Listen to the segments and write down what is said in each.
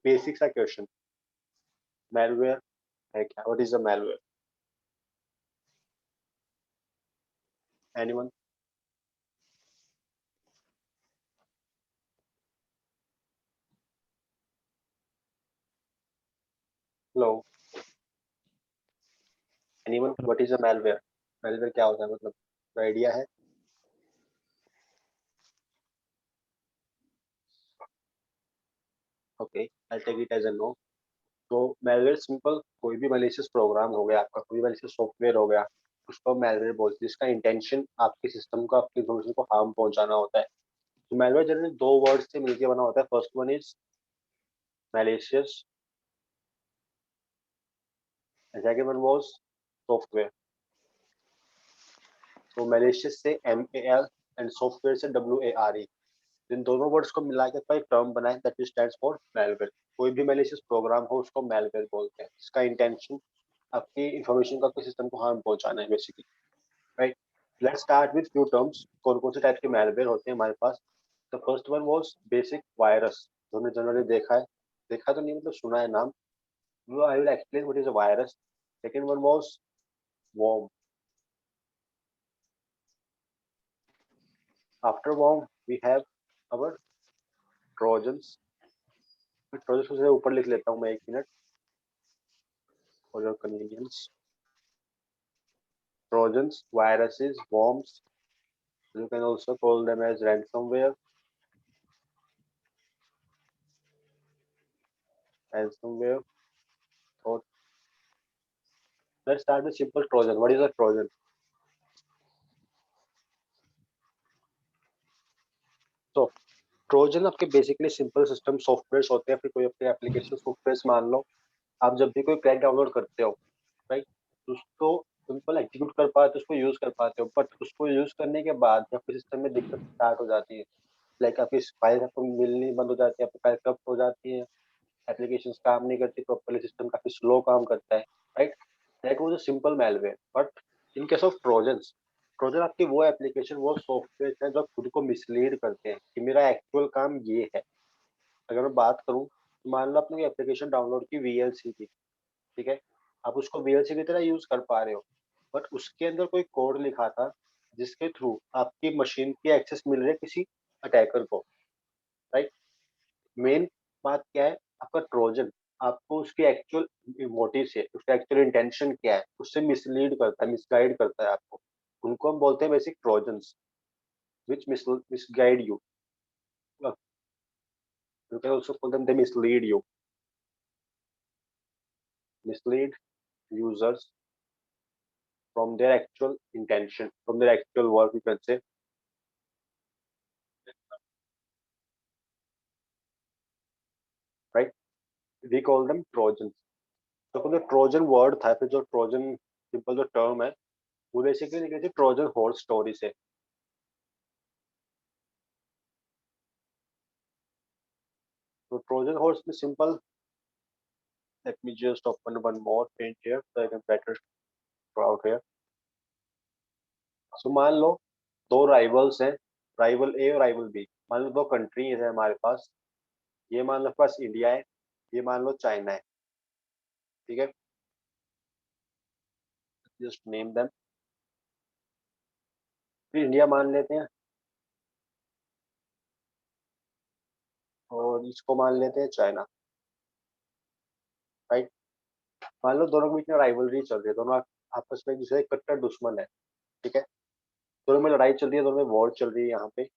Basic सा question, malware है क्या? What is a malware? Anyone? Hello, anyone? What is a malware? Malware क्या होता है, मतलब आइडिया है? Okay, I take it as a no. तो मैलवेयर सिंपल कोई भी मैलिशियस प्रोग्राम हो गया आपका, कोई मैलिशियस सॉफ्टवेयर हो गया, उसको मैलवेयर बोलते हैं, जिसका इंटेंशन आपके सिस्टम को, आपकी इंफॉर्मेशन को हार्म पहुंचाना होता है। तो मैलवेयर जनरली दो वर्ड से मिलकर बना होता है। First one is malicious, second one was software. तो मैलिशियस से MAL एंड सॉफ्टवेयर से WARE, इन दोनों वर्ड्स को मिला के एक टर्म बना है दैट स्टैंड्स फॉर मैलवेयर। कोई भी मैलिशियस प्रोग्राम हो उसको मैलवेयर बोलते हैं, इसका इंटेंशन आपकी इंफॉर्मेशन को, आपके सिस्टम को हार्म पहुंचाना है basically, right? Let's start with few terms. कौन कौन से टाइप के मैलवेयर होते हैं हमारे पास? The first one was basic virus, जो हमने जनरली देखा है, देखा तो नहीं मतलब सुना है नाम। वो I will explain what is a virus. Second one was worm. After worm we have our trojans. Trojan से ऊपर लिख लेता हूँ मैं, एक minute for your convenience. Trojans, viruses, worms. You can also call them as ransomware. Ransomware. Or let's start with simple Trojan. What is a Trojan? So Trojan आपके basically simple system software होते हैं, फिर कोई अपने application software मान लो। आप जब भी कोई क्रैक डाउनलोड करते हो, राइट, उसको सिंपल एग्जीक्यूट कर पाते हो, उसको यूज कर पाते हो, बट उसको यूज करने के बाद आपके सिस्टम में दिक्कत स्टार्ट हो जाती है। लाइक आपकी फाइल आपको मिलनी बंद हो जाती है, आपकी फाइल करप्ट हो जाती है, एप्लीकेशन काम नहीं करती प्रॉपर्ली, सिस्टम काफी स्लो काम करता है, right? That was a simple malware. But in case of trojans, Trojan आपकी वो एप्लीकेशन, वो सॉफ्टवेयर है जो खुद को मिसलीड करते हैं कि मेरा एक्चुअल काम ये है। अगर मैं बात करूं तो मान लो आपने एप्लीकेशन डाउनलोड की VLC की, ठीक है, आप उसको VLC की तरह यूज कर पा रहे हो, बट उसके अंदर कोई कोड लिखा था जिसके थ्रू आपकी मशीन की एक्सेस मिल रही है किसी अटैकर को, राइट? मेन बात क्या है, आपका ट्रोजन आपको उसके एक्चुअल मोटिव से, उसका एक्चुअल इंटेंशन क्या है, उससे मिसलीड करता है, मिसगाइड करता है आपको। उनको हम बोलते हैं basic trojans, which misguide you. You can also call them they mislead you, mislead users from their actual intention, from their actual work, you can say, right? We call them trojans. तो जो Trojan word था, फिर जो Trojan simple जो term है, वो basically निकली थी ट्रोजन हॉर्स स्टोरी से। तो ट्रोजन हॉर्स में simple, let me just open one more page here so I can better draw out here. So मान लो दो राइवल्स हैं, राइवल ए और राइवल बी। मान लो दो कंट्रीज है हमारे पास, ये मान लो पास इंडिया है, ये मान लो चाइना है, ठीक है? Just name them. फिर इंडिया मान लेते हैं और इसको मान लेते हैं चाइना, राइट? मान लो दोनों के बीच में राइवलरी चल रही है, दोनों आपस में एक दूसरे के कट्टर दुश्मन है, ठीक है? दोनों में लड़ाई चल रही है, दोनों में वॉर चल रही है यहाँ पे।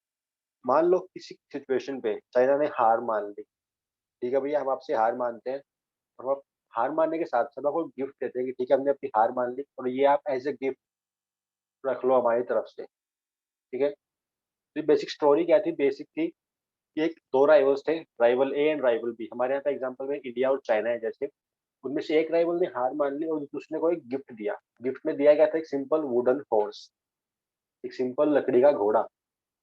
मान लो किसी सिचुएशन पे चाइना ने हार मान ली, ठीक है भैया, हम आपसे हार मानते हैं, और हम हार मानने के साथ साथ आपको गिफ्ट देते हैं कि ठीक है, हमने अपनी हार मान ली और ये आप एज ए गिफ्ट रख लो हमारी तरफ से, ठीक है? तो बेसिक स्टोरी क्या थी? बेसिक थी कि एक दो राइवल्स थे, rival A and rival B. हमारे यहाँ पे एग्जांपल में इंडिया और चाइना है जैसे, उनमें से एक राइवल ने हार मान ली और दूसरे को एक गिफ्ट दिया। गिफ्ट में दिया गया था एक सिंपल वुडन हॉर्स, एक सिंपल लकड़ी का घोड़ा,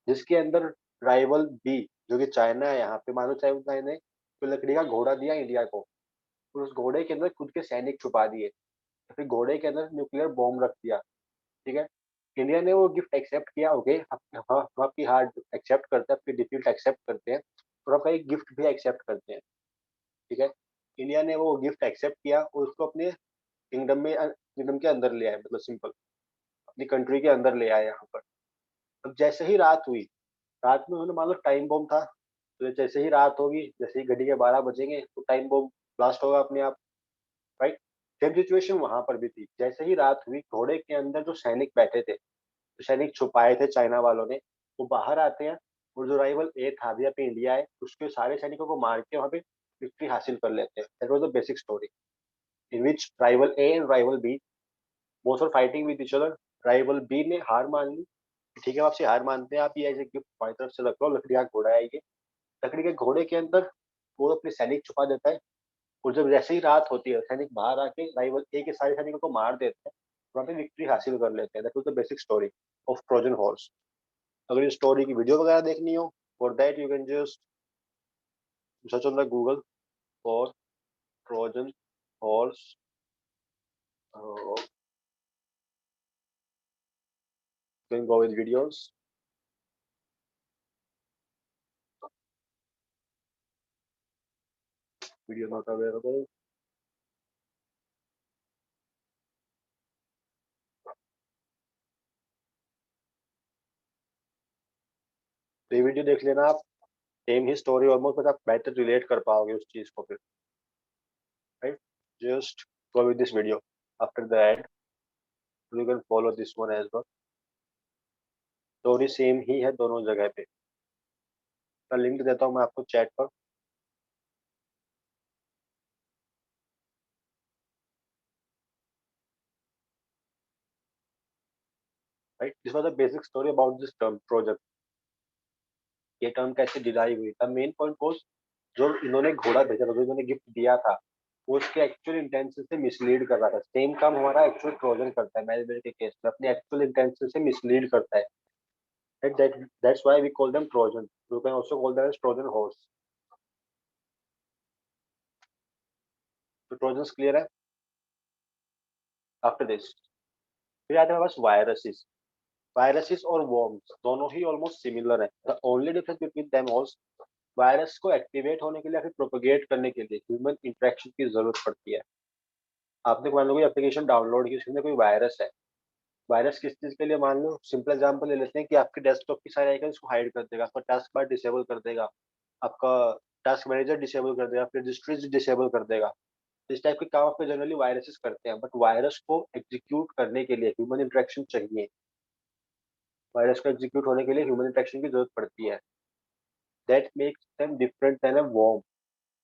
जिसके अंदर राइवल बी जो कि चाइना है, यहाँ पे मान लो चाइना ने तो लकड़ी का घोड़ा दिया इंडिया को, और उस घोड़े के अंदर खुद के सैनिक छुपा दिए, फिर घोड़े के अंदर न्यूक्लियर बॉम्ब रख दिया, ठीक है? इंडिया ने वो गिफ्ट एक्सेप्ट किया, ओके, हाँ हम आपकी हार एक्सेप्ट करते हैं, आपकी डिफीट एक्सेप्ट करते हैं, और आपका एक गिफ्ट भी एक्सेप्ट करते हैं। ठीक है। इंडिया ने वो गिफ्ट एक्सेप्ट किया और उसको अपने किंगडम के अंदर ले आए, मतलब सिंपल अपनी कंट्री के अंदर ले आए यहाँ पर। अब जैसे ही रात हुई, रात में उन्होंने मान लो टाइम बॉम्ब था, तो जैसे ही रात होगी, जैसे ही घड़ी के 12 बजेंगे तो टाइम बॉम्ब ब्लास्ट होगा अपने आप, राइट। सेम सिचुएशन वहां पर भी थी। जैसे ही रात हुई, घोड़े के अंदर जो सैनिक बैठे थे, जो सैनिक छुपाए थे चाइना वालों ने, वो बाहर आते हैं और जो राइवल ए था अभी पे इंडिया है, उसके सारे सैनिकों को मार के वहां पे विक्ट्री हासिल कर लेते हैं। That was the basic story in which rival A and rival B both are fighting with each other. Rival B ने हार मान ली, ठीक है आपसे हार मानते हैं, आप ये एज ए गिफ्ट हमारी तरफ से रख लो, लकड़ी का घोड़ा है ये। लकड़ी के घोड़े के अंदर वो अपने सैनिक छुपा देता है, और जब जैसे ही रात होती है, सैनिक बाहर आके राइवल ए के सारे सैनिकों को मार देते हैं, वहाँ पे विक्ट्री हासिल कर लेते हैं। That was the basic story of Trojan horse. अगर इस स्टोरी की वीडियो वगैरह देखनी हो, for that you can just search on the Google for Trojan horse, can go with videos. Video not available. तो ये वीडियो देख लेना आप, सेम ही स्टोरी ऑलमोस्ट, बट आप बेटर रिलेट कर पाओगे उस चीज को फिर, right. Just go with this video after the ad, you can follow this one as well. Story same ही है दोनों जगह पे। मैं लिंक देता हूँ मैं आपको चैट पर, right. This was the basic story about this term project. ये टर्म कैसे डिराइव हुई, द मेन पॉइंट वाज जो इन्होंने घोड़ा भेजा था, जो इन्होंने गिफ्ट दिया था, वो उसके एक्चुअल इंटेंशन से मिसलीड कर रहा था। सेम काम हमारा एक्चुअल ट्रोजन करता है मैरीबेल के केस में, अपने एक्चुअल इंटेंशन से मिसलीड करता है, right. That's why we call them Trojan. You can also call them as Trojan horse. तो ट्रोजन्स क्लियर है। आफ्टर दिस फिर आते हैं हमारे पास वायरसेस। वायरसेस और वॉर्म्स दोनों ही ऑलमोस्ट सिमिलर है। The only difference between them all, virus को एक्टिवेट होने के लिए, फिर प्रोपेगेट करने के लिए ह्यूमन इंटरेक्शन की जरूरत पड़ती है। आपने मान लो कोई एप्लीकेशन डाउनलोड की, उसमें कोई वायरस है। वायरस किस चीज के लिए, मान लो सिंपल एग्जांपल ले लेते हैं कि आपके डेस्कटॉप की सारे आइकन्स को हाइड कर देगा, आपका टास्क बार डिसेबल कर देगा, आपका टास्क मैनेजर डिसेबल कर देगा, आपके रजिस्ट्रीज डिसेबल कर देगा। इस टाइप के काम आपके जनरली वायरसेस करते हैं। बट वायरस को एग्जीक्यूट करने के लिए ह्यूमन इंटरेक्शन चाहिए। वायरस को एग्जीक्यूट होने के लिए ह्यूमन इंटरेक्शन की जरूरत पड़ती है। That makes them different than a worm.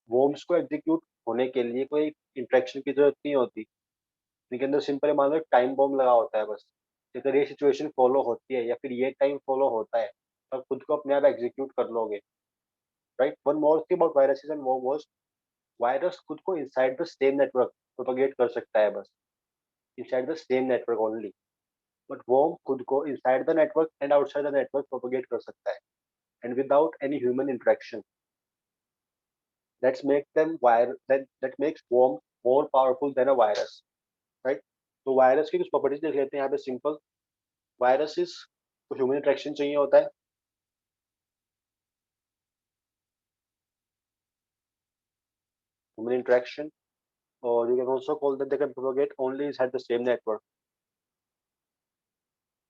Worms को एग्जीक्यूट होने के लिए कोई इंटरेक्शन की जरूरत नहीं होती। इनके अंदर सिंपल मान लो टाइम बॉम्ब लगा होता है बस। अगर ये सिचुएशन फॉलो होती है या फिर ये टाइम फॉलो होता है, तो खुद को अपने आप एग्जीक्यूट कर लोगे, right. One more thing about viruses and worm was, virus खुद को inside the same network propagate कर सकता है बस, inside the same network only. But worm खुद को inside the network and outside the network propagate कर सकता है, and without any human interaction. That's make them that makes worm more powerful than a virus, right? तो virus की कुछ properties देख लेते हैं यहाँ पे सिंपल। वायरसेस को ह्यूमन इंटरेक्शन चाहिए होता है, ह्यूमन इंटरेक्शन, और you can also call that they can propagate only inside the same network,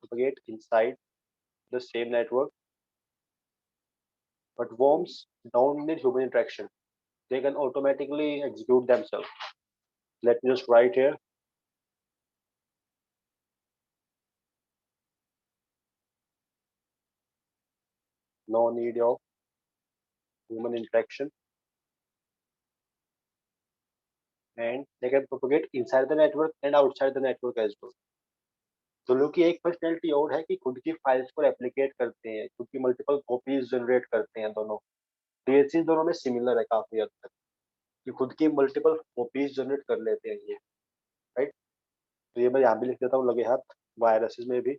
propagate inside the same network. But worms don't need human interaction, they can automatically execute themselves. Let me just write here, no need of human interaction, and they can propagate inside the network and outside the network as well. दोनों की एक personality और है कि खुद की files को replicate करते हैं, खुद की मल्टीपल कॉपीज जनरेट करते हैं दोनों। तो ये चीज दोनों में सिमिलर है काफी हद तक, कि खुद की मल्टीपल कॉपीज जनरेट कर लेते हैं ये, राइट। तो ये मैं यहाँ भी लिख देता हूँ लगे हाथ, वायरसेस में भी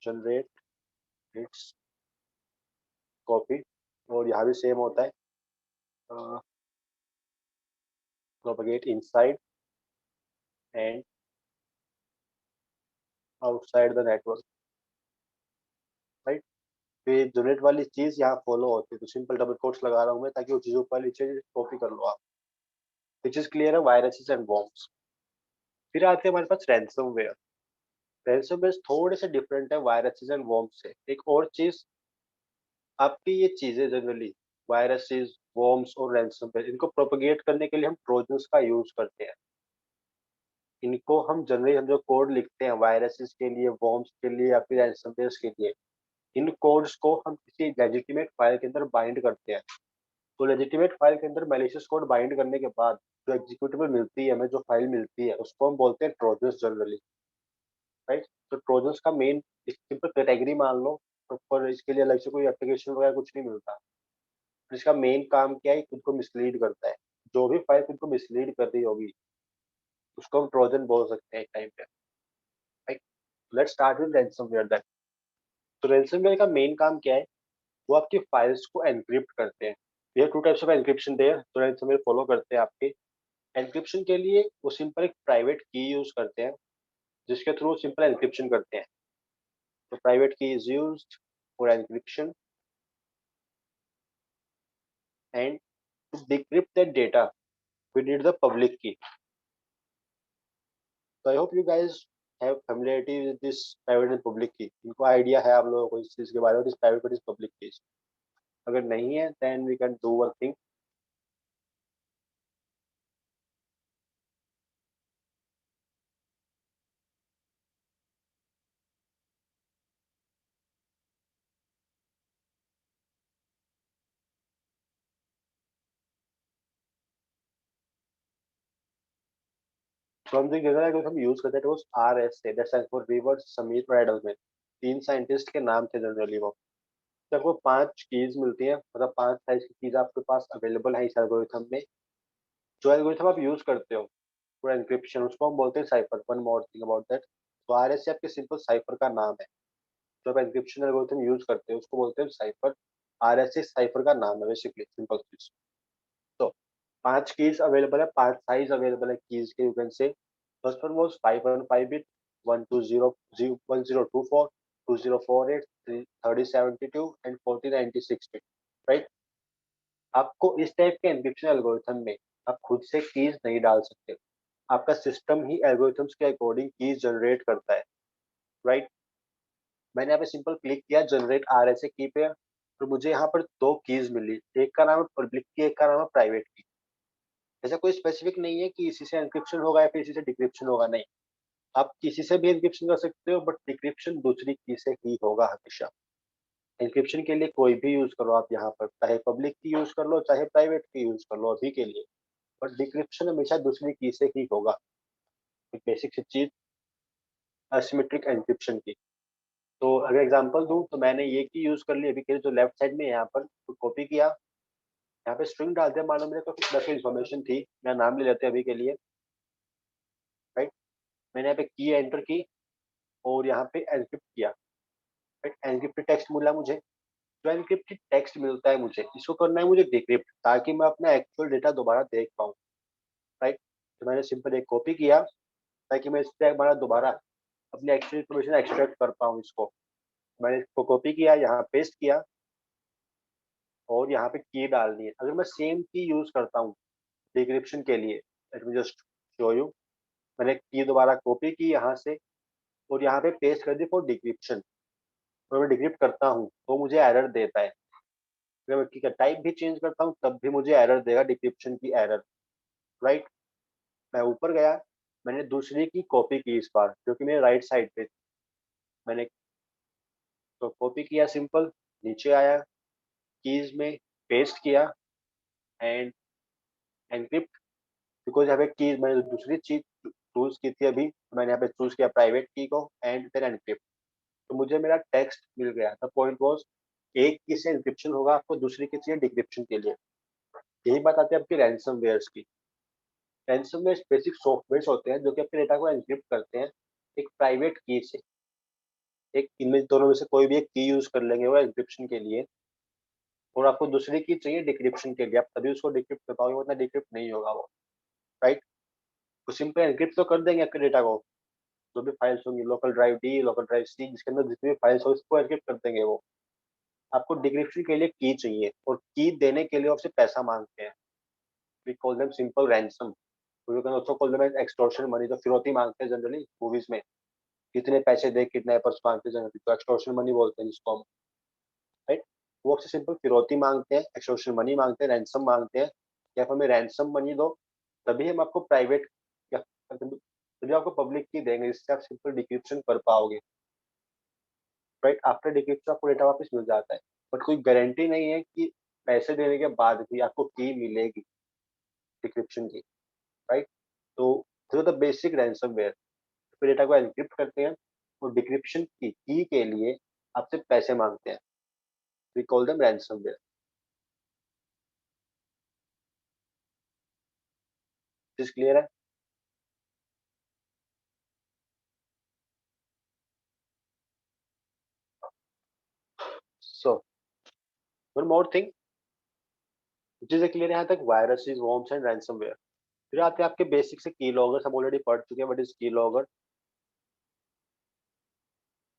जनरेट इट्स कॉपी, और यहाँ भी सेम होता है, propagate inside and outside the network, right. तो ये जनरेट वाली चीज यहाँ फॉलो होती है, तो सिंपल डबल कोट्स लगा रहा हूँ मैं ताकि वो चीजों वाली चीज कॉपी कर लो आप। विच इज क्लियर है वायरसेस एंड वॉर्म्स। फिर आते हैं हमारे पास रैंसमवेयर। रैंसमवेयर थोड़े से डिफरेंट है वायरसेस एंड वॉर्म्स से। एक और चीज, आपकी ये चीजें जनरली वायरसेस, वॉर्म्स और रैंसमवेयर, इनको प्रोपेगेट करने के लिए हम ट्रोजन्स का यूज करते हैं। इनको हम जनरली हम जो कोड लिखते हैं वायरसेस के लिए, वॉर्म्स के लिए या फिर रैंसमवेयर के लिए, इन कोड्स को हम किसी लेजिटिमेट फाइल के अंदर बाइंड करते हैं। तो लेजिटिमेट फाइल के अंदर मैलिशियस कोड बाइंड करने के बाद जो एग्जीक्यूटेबल मिलती है हमें, जो फाइल मिलती है, उसको हम बोलते हैं ट्रोजन्स जनरली, राइट। तो ट्रोजन्स का मेन सिंपल कैटेगरी मान लो, पर इसके लिए अलग से कोई एप्लीकेशन वगैरह कुछ नहीं मिलता। इसका मेन काम क्या है, खुद को मिसलीड करता है। जो भी फाइल खुद को मिसलीड कर रही होगी उसको हम ट्रोजन बोल सकते हैं एक टाइम पे, right. Let's start with ransomware that. तो रैंसमवेयर का मेन काम क्या है, वो आपकी फाइल्स को एनक्रिप्ट करते हैं। ये टू टाइप्स ऑफ एनक्रिप्शन दे तो रैंसमवेयर फॉलो करते हैं आपके। एनक्रिप्शन के लिए वो सिंपल एक प्राइवेट की यूज करते हैं जिसके थ्रू सिंपल एनक्रिप्शन करते हैं। तो private key is used for encryption and to decrypt that data we need the public key. तो I hope you guys have familiarity with this private and public key। इनको idea है आप लोगों को इस चीज के बारे में, this private is public keys. अगर नहीं है then we can do one thing. तो हम जो अगर हम यूज करते थे वो RS से, that stands for reverse Sameer और एडलमैन। तीन साइंटिस्ट के नाम थे जनरली वो। तो आपको पांच कीज मिलती हैं, मतलब पांच साइज की कीज आपके पास अवेलेबल है इस एल्गोरिथम में। जो एल्गोरिथम आप यूज करते हो फॉर एनक्रिप्शन उसको हम बोलते हैं cipher. One more thing about that, तो RS आपके सिंपल साइफर का नाम है। जो आप एनक्रिप्शन एल्गोरिथम यूज करते हो उसको बोलते हैं साइफर। RS साइफर का नाम है बेसिकली, सिंपल चीज। तो पांच कीज अवेलेबल है, पांच साइज अवेलेबल है कीज के, you can say. First one was 515 bit, 1024, 2048, 3072 and 4096 bit, right. आपको इस टाइप के एन्क्रिप्शन एल्गोरिथम में आप खुद से कीज नहीं डाल सकते। आपका सिस्टम ही एल्गोरिथम्स के अकॉर्डिंग कीज जनरेट करता है, राइट। मैंने यहाँ पे सिंपल क्लिक किया जनरेट RSA की पे, तो मुझे यहाँ पर दो कीज मिली। एक का नाम है पब्लिक की, एक का नाम है प्राइवेट की। ऐसा कोई स्पेसिफिक नहीं है कि इसी से एन्क्रिप्शन होगा या फिर इसी से डिक्रिप्शन होगा, नहीं। आप किसी से भी एन्क्रिप्शन कर सकते हो, बट डिक्रिप्शन दूसरी की से ही होगा हमेशा। एन्क्रिप्शन के लिए कोई भी यूज करो आप यहाँ पर, चाहे पब्लिक की यूज कर लो चाहे प्राइवेट की यूज कर लो अभी के लिए, बट डिक्रिप्शन हमेशा दूसरी की से ही होगा। एक बेसिक सी चीज असिमेट्रिक एन्क्रिप्शन की। तो अगर एग्जांपल दूं तो मैंने ये की यूज कर ली अभी के लिए, जो लेफ्ट साइड में यहाँ पर तो कॉपी किया, यहाँ पे स्ट्रिंग डाल दिया। मान लो मेरे पास कुछ इन्फॉर्मेशन थी, मैं नाम ले लेते हैं अभी के लिए, राइट। मैंने यहाँ पे की एंटर की और यहाँ पे एनक्रिप्ट किया, राइट। एनक्रिप्टेड टेक्स्ट मिला मुझे। जो एनक्रिप्टेड टेक्स्ट मिलता है मुझे, इसको करना है मुझे डिक्रिप्ट, ताकि मैं अपना एक्चुअल डेटा दोबारा देख पाऊँ, राइट। तो मैंने सिंपल एक कॉपी किया ताकि मैं इससे हमारा दोबारा अपनी एक्चुअल इन्फॉर्मेशन एक्सट्रैक्ट कर पाऊँ इसको। मैंने इसको कॉपी किया, यहाँ पेस्ट किया और यहाँ पे की डालनी है। अगर मैं सेम की यूज करता हूँ डिक्रिप्शन के लिए, late me just show you. मैंने की दोबारा कॉपी की यहाँ से और यहाँ पे पेस्ट कर दी फॉर डिक्रिप्शन। तो मैं डिक्रिप्ट करता हूँ तो मुझे एरर देता है। अगर मैं की का टाइप भी चेंज करता हूँ तब भी मुझे एरर देगा, डिक्रिप्शन की एरर, राइट। मैं ऊपर गया, मैंने दूसरी की कॉपी की इस बार, जो कि मेरे राइट साइड पे थी। मैंने तो कॉपी किया सिंपल, नीचे आया, कीज में पेस्ट किया एंड एनक्रिप्ट। बिकॉज यहाँ पे की मैंने दूसरी चीज चूज की थी अभी, तो मैंने यहाँ पे चूज किया प्राइवेट की को एंड फिर एनक्रिप्ट। तो मुझे मेरा टेक्स्ट मिल गया। द पॉइंट वाज, एक की से एनक्रिप्शन होगा आपको, दूसरी की चाहिए डिक्रिप्शन के लिए। यही बात आती है आपकी रैंसमवेयर्स की। रैंसमवेयर बेसिक सॉफ्टवेयर होते हैं जो कि आपके डेटा को एनक्रिप्ट करते हैं एक प्राइवेट की से। एक इनमें दोनों में से कोई भी एक की यूज कर लेंगे वो एनक्रिप्शन के लिए, और आपको दूसरी की चाहिए डिक्रिप्शन के लिए, आप तभी उसको डिक्रिप्ट कर पाओगे, वरना डिक्रिप्ट नहीं होगा वो, राइट। तो सिंपल एनक्रिप्ट तो कर देंगे आपके डेटा को, जो भी फाइल्स होंगी, local drive D, local drive C, जिसके अंदर जितनी भी फाइल्स हो उसको एनक्रिप्ट कर देंगे वो। आपको डिक्रिप्शन के लिए की चाहिए और की देने के लिए आपसे पैसा मांगते हैं। We call them simple ransom. You can also call them extortion money, जो फिरौती मांगते हैं जनरली मूवीज में, कितने पैसे दे किडनैपर्स मांगते हैं जनरली, तो एक्सटॉर्शन मनी बोलते हैं जिसको हम, राइट। वो आपसे सिंपल फिरौती मांगते हैं, एक्सटॉर्शन मनी मांगते हैं, रैंसम मांगते हैं कि आप हमें रैंसम मनी दो, तभी हम आपको प्राइवेट या तभी आपको पब्लिक की देंगे, जिससे आप सिंपल डिक्रिप्शन कर पाओगे, राइट। आफ्टर डिक्रिप्शन आपको डेटा वापस मिल जाता है, बट कोई गारंटी नहीं है कि पैसे देने के बाद भी आपको की मिलेगी डिक्रिप्शन की, राइट। तो थ्रू द बेसिक रैंसमवेयर फिर डेटा को एन्क्रिप्ट करते हैं और डिक्रिप्शन की के लिए आपसे पैसे मांगते हैं। We call them ransomware. This clear है? सो वन मोर थिंग चीजें क्लियर है यहाँ तक, वायरसेस, वॉर्म्स एंड रैंसमवेयर। फिर आते हैं आपके बेसिक से की लॉगर्स, हम ऑलरेडी पढ़ चुके हैं व्हाट इज की लॉगर।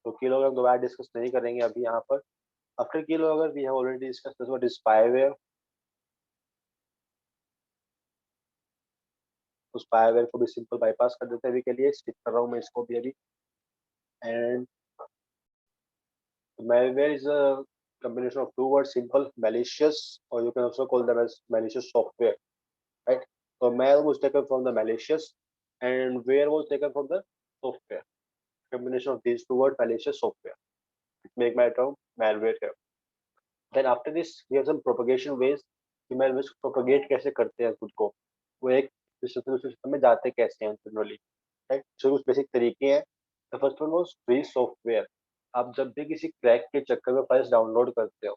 तो की लॉगर हम दोबारा डिस्कस नहीं करेंगे अभी यहाँ पर। After key logger we have already discuss what is spyware. तो स्पाईवेयर को भी सिंपल बाईपास कर देते हैं अभी के लिए, स्किप कर रहा हूँ मैं इसको भी अभी। And malware is a combination of two words, simple malicious, or you can also call them as malicious software, right? So mal was taken from the malicious and where was taken from the software. Combination of these two words, malicious software. It make my term malware here. Then after this, we have some propagation ways कि malware propagate कैसे करते हैं खुद को, वो एक system में जाते कैसे हैं जनरली, राइट। सो कुछ बेसिक तरीके हैं। The first one was free software. आप जब भी किसी क्रैक के चक्कर में फाइल्स डाउनलोड करते हो,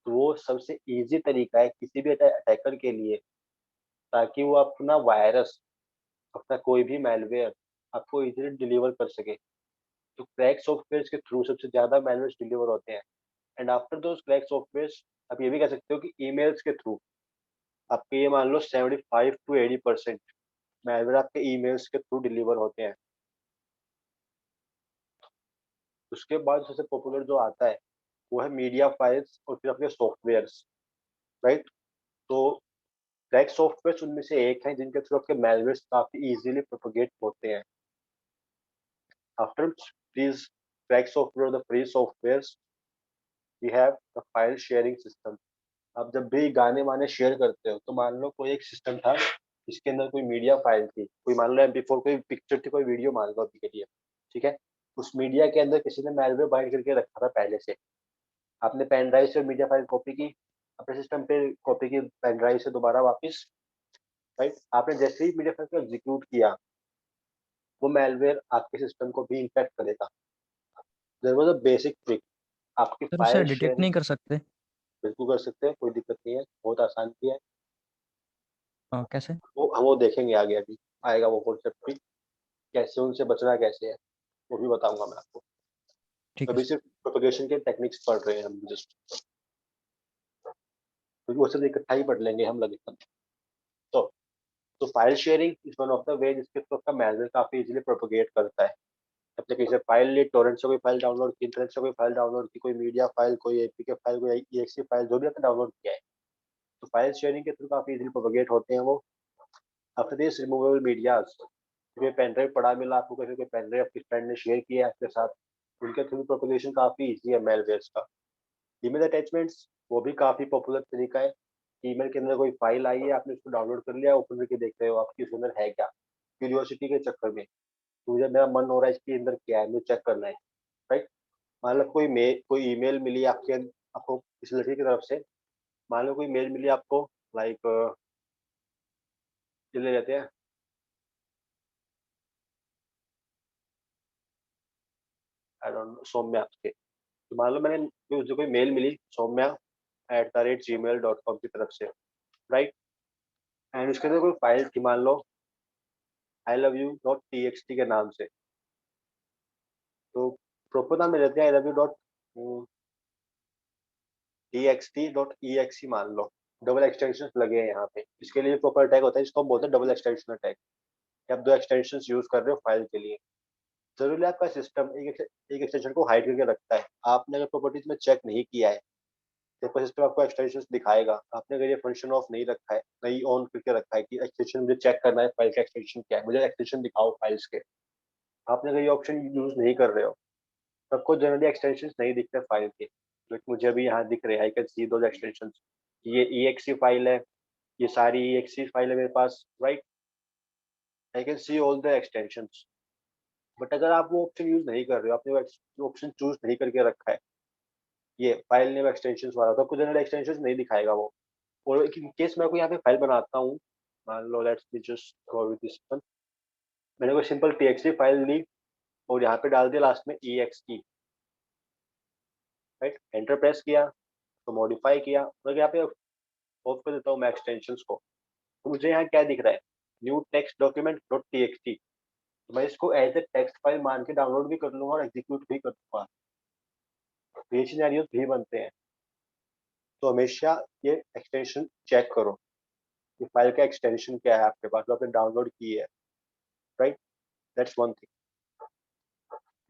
तो वो सबसे इजी तरीका है किसी भी अटैकर के लिए, ताकि वो अपना वायरस, अपना कोई भी मेलवेयर आपको इजीली डिलीवर कर सके। तो क्रैक सॉफ्टवेयर के थ्रू सबसे ज्यादा मेलवेयर डिलीवर होते हैं। And after those crack software आप ये भी कह सकते हो कि ईमेल्स के थ्रू आपके, ये मान लो 75 to 80% मेलवेयर आपके ईमेल्स के थ्रू डिलीवर होते हैं। उसके बाद सबसे पॉपुलर जो आता है वो है मीडिया फाइल्स और फिर अपने सॉफ्टवेयर्स, राइट। तो क्रैक सॉफ्टवेयर उनमें से एक है जिनके थ्रू आपके मेलवेयर काफी इजीली प्रोपेगेट होते हैं। After these crack software, the free softwares, we have the file sharing system. आप जब भी गाने वाने शेयर करते हो, तो मान लो कोई एक सिस्टम था जिसके अंदर कोई मीडिया फाइल थी, कोई मान लो MP4 कोई पिक्चर थी, कोई वीडियो मान लो अभी के लिए, ठीक है। उस मीडिया के अंदर किसी ने मेलवेयर बाइंड करके रखा था पहले से। आपने पेन ड्राइव से मीडिया फाइल कॉपी की, अपने सिस्टम पे कॉपी की पेन ड्राइव से दोबारा वापस, राइट। आपने जैसे ही मीडिया फाइल को एग्जीक्यूट किया, वो मेलवेयर आपके सिस्टम को भी इम्पैक्ट करेगा। There was a basic trick. आपकी सर उसे फाइल डिटेक्ट शेयरिंग नहीं कर सकते? बिल्कुल कर सकते हैं, कोई दिक्कत नहीं है, बहुत आसान भी है। कैसे? वो देखेंगे आगे, अभी आएगा वो कॉन्सेप्ट भी, कैसे उनसे बचना कैसे है, वो भी बताऊंगा मैं आपको। ठीक है अभी सर। सिर्फ प्रोपेगेशन के टेक्निक्स पढ़ रहे हैं हम जस्ट, क्योंकि वो सब इकट्ठा ही पढ़ लेंगे हम लगे। तो तो file sharing is one of the way जिसके थ्रू आपका मैसेज काफी इजीली प्रोपेगेट करता है। एप्लीकेशन फाइल ली, टोरेंट से कोई फाइल डाउनलोड की, इंटरनेट से कोई फाइल डाउनलोड की, कोई मीडिया फाइल, कोई एपीके फाइल, कोई EXE फाइल, जो भी आपने डाउनलोड किया है, तो फाइल शेयरिंग के थ्रू काफी इजीली प्रोपेगेट होते हैं वो। आफ्टर दिस रिमूवेबल मीडियाज, कोई पेन ड्राइव पड़ा मिला आपको, कैसे कोई पेन ड्राइव आपके फ्रेंड ने शेयर किया है आपके साथ, उनके थ्रू प्रोपेगेशन काफी इजी है मेलवेयर्स का। ईमेल अटैचमेंट्स, वो भी काफी पॉपुलर तरीका है। ईमेल के अंदर कोई फाइल आई है, आपने उसको डाउनलोड कर लिया, ओपन करके देख रहे हो आपकी उसके अंदर है क्या, क्यूरियोसिटी के चक्कर में, मुझे मेरा मन हो रहा है इसके अंदर क्या है, मुझे चेक करना है, राइट। मान लो कोई ईमेल मिली आपको किसी लड़की की तरफ से, मान लो कोई मेल मिली आपको, लाइक ले लेते हैं, आई डोंट नो, सौम्या के। तो मान लो मैंने मुझे कोई मेल मिली soumya@gmail.com की तरफ से, राइट। एंड उसके अंदर कोई फाइल थी, मान लो I love you.txt के नाम से। तो प्रॉपर नाम में लेते हैं I love you.txt.exe मान लो, डबल एक्सटेंशन लगे हैं यहाँ पे, इसके लिए प्रॉपर टैग होता है जिसको हम बोलते हैं डबल एक्सटेंशन टैग। आप दो एक्सटेंशन यूज कर रहे हो फाइल के लिए, जरूरी आपका सिस्टम एक एक्सटेंशन को हाइड करके रखता है। आपने अगर प्रॉपर्टीज में चेक नहीं किया है तो आपका सिस्टम आपको एक्सटेंशन दिखाएगा। आपने अगर ये फंक्शन ऑफ नहीं रखा है, नहीं ऑन करके रखा है कि एक्सटेंशन मुझे चेक करना है फाइल का एक्सटेंशन क्या है, मुझे एक्सटेंशन दिखाओ फाइल्स के, आपने अगर ये ऑप्शन यूज नहीं कर रहे हो तो आपको जनरली एक्सटेंशन नहीं दिखते फाइल के, जो कि मुझे अभी यहाँ दिख रहे हैं। I can see those extension. ये exe फाइल है, ये सारी exe फाइल है मेरे पास, right. I can see all the extensions. But अगर आप वो ऑप्शन यूज नहीं कर रहे हो, आपने वो ऑप्शन चूज नहीं करके रखा है, ये फाइल नेम एक्सटेंशंस वाला, तो आपको जनरल एक्सटेंशंस नहीं दिखाएगा वो। और इन केस मैं कोई यहाँ पे फाइल बनाता हूँ, मान लो let's me just go with this one. मैंने कोई सिंपल txt फाइल ली और यहाँ पे डाल दिया लास्ट में exe, राइट। एंटर प्रेस किया तो मॉडिफाई किया, और यहाँ पे ऑफ कर देता हूँ मैं एक्सटेंशंस को। तो मुझे यहाँ क्या दिख रहा है, new text document dot txt। तो मैं इसको एज ए टेक्स्ट फाइल मान के डाउनलोड भी कर लूंगा और एग्जीक्यूट भी कर दूंगा। तो ये सिनेरियोस भी बनते हैं। तो हमेशा ये एक्सटेंशन चेक करो कि फाइल का एक्सटेंशन क्या है आपके पास जो आपने डाउनलोड की है, right. That's one thing.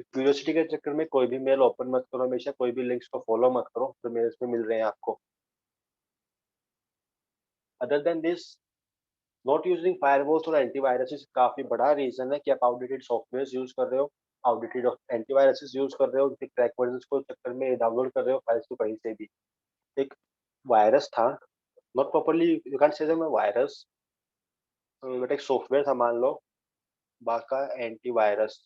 Curiosity के चक्कर में कोई भी मेल ओपन मत करो, हमेशा कोई भी लिंक्स को फॉलो मत करो जो मेल्स में मिल रहे हैं आपको। Other than this, not using firewalls और एंटीवायरसेस काफी बड़ा रीजन है कि आप आउटडेटेड सॉफ्टवेयर यूज कर रहे हो, आउटडेटेड एंटीवायरसेस यूज कर रहे हो, उनके क्रैक वर्जन्स को चक्कर में डाउनलोड कर रहे हो फाइल्स को कहीं से भी। एक वायरस था, not properly you can say virus, but एक सॉफ्टवेयर था, मान लो बाका एंटीवायरस।